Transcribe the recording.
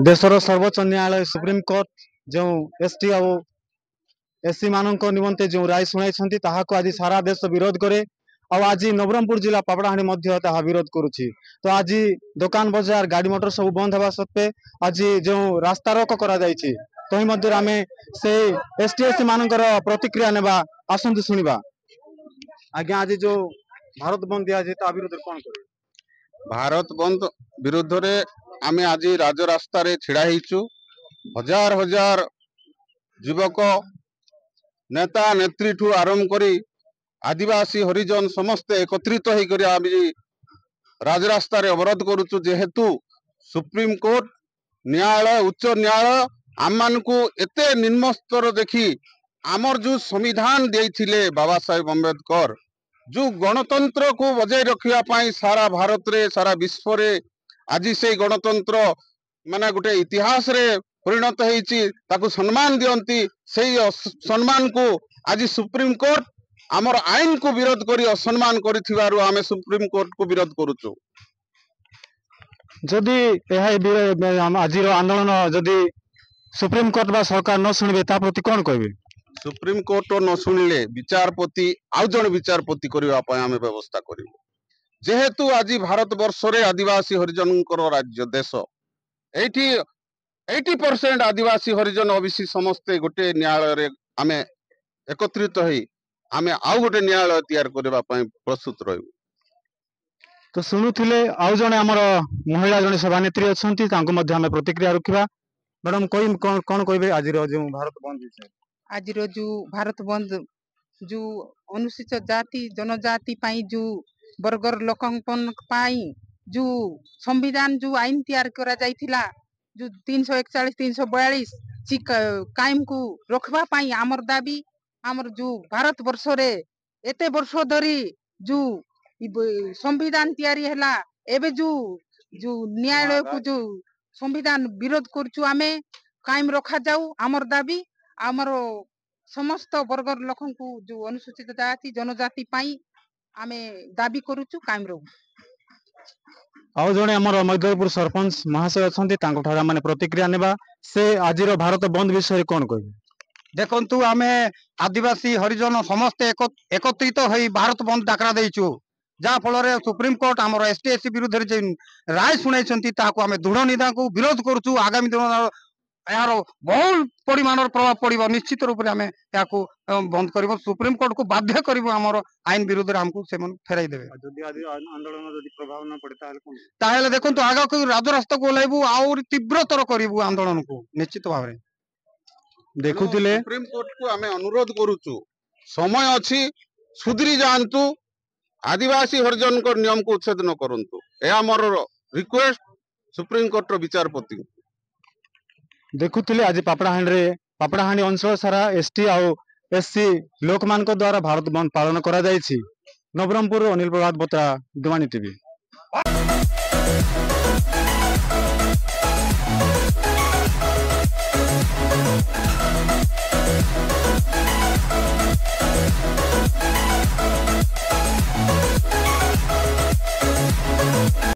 देशर सर्वोच्च न्यायालय सुप्रीम कोर्ट जो एसटी और एससी मानक निमंते जो राय शुणाई आज सारा देश विरोध करे और आज नवरंगपुर जिला पापड़ाहाणी विरोध करुछि। तो आज दुकान बजार गाड़ी मोटर सब बंद हवा सत्वे आज जो रास्ता रोक करा जायछि तो ही मध्य आमे से एसटी एससी मानकर प्रतिक्रिया नेबा आसंतु सुनिबा। आज्ञा आज जो भारत बंद दिया ता विरोध कोन करे? भारत बंद विरुद्ध रे आमे आज राजरास्ता रे छिड़ा हिचु। हजार हजार युवक नेता नेत्री ठू आरंभ करी आदिवासी हरिजन समस्ते एकत्रित होकर आम राजरास्ता रे अवरोध करुचु। जेहेतु सुप्रीम कोर्ट न्यायालय उच्च न्यायालय आम मानकु एते निम्न स्तर देखी आमर जो संविधान देइथिले बाबा साहेब अम्बेडकर जो गणतंत्र को बजाय रखिया पाई सारा भारत रे सारा विश्व रे आज से गणतंत्र माने गोटे इतिहास रे परिणत होईची ताकू सम्मान दियंती से सम्मान को आज सुप्रीम कोर्ट आमर आईन को विरोध करी असम्मान करिथिबारु आमे सुप्रीम कोर्ट को विरोध करूचु। जदि आज आंदोलन जदि सुप्रीम कोर्ट बा सरकार न सुनिबे ता प्रति कोन कहबे? सुप्रीम कोर्ट न सुनिले विचारपति आउ जण विचारपति करबा पय आमे व्यवस्था करिवो। जेहेतु आज भारत वर्ष रे आदिवासी हरिजन राज्य देश एठी 80% आदिवासी हरिजन ओबीसी समस्ते गोटे न्यायालय रे आमे एकत्रित होई आमे आउ गोटे न्यायालय तैयार करबा पय प्रस्तुत रहू। तो शुणुले आउ जने हमर महिला जने सभानेत्री अछंती तांको मध्ये हमें प्रतिक्रिया रखिबा। मैडम कोई कोन कहबे आज रो जो भारत बंद विषय? आज रो जो भारत बंद जो अनुसूचित जाति जनजाति पाई जो वर्गर लोकंपन पाई जो संविधान जो आईन तैयार करा जाइथिला जो 341 342 कायम को रखबा पाई आमर दाबी आमर जो भारत वर्ष रे एते वर्ष धरी जो संविधान तैयारी हैला एबे जो न्यायालय को जो संविधान विरोध करछु आमे कायम रखा जाऊ आमर दाबी आमर समस्त वर्गर लोकन को जो अनुसूचित जाति जनजाति पाई आमे दाबी करूछु कायम रहू। आउ जने हमर मध्यपुर सरपंच महाशय अछंती तांको ठारा माने प्रतिक्रिया नेबा से आज रो भारत बंद विषय कोन कहबे? देखंतु आमे आदिवासी हरिजन समस्त एकत्रित होई भारत बंद डाकरा देइछु जा फल रे सुप्रीम कोर्ट हमर एसटी एससी विरुद्ध रे जे राय सुनाइछंती ताको आमे दृढ़ निदा को विरोध करछु। आगामी दिन यार बहुल परिमाणर प्रभाव पड़िबो निश्चित रूप रे आमे याको बंद करबो सुप्रीम कोर्ट को बाध्य करबो हमर आईन विरुद्ध रे हमको सेमन फेराई देबे। जदि आज आंदोलन जदि प्रभाव न पड़े ताहेले देखंतु आगा को राजरास्ता को लाइबु और तीव्रतर करबु आंदोलन को निश्चित भाव रे। देखुतिले सुप्रीम कोर्ट को आमे अनुरोध करूचु समय अछि सुधरी जानतु आदिवासी हरिजन को नियम को उच्छेद न करंतु ए हमर रिक्वेस्ट सुप्रीम कोर्ट रो विचारपति। देखुतिले आज पापड़ाहांडी अंचल सारा एसटी और एससी लोक मान द्वारा भारत बंद पालन करा जायछि। नवरंगपुर अनिल प्रभात बोत्रा, दिवानी टीवी।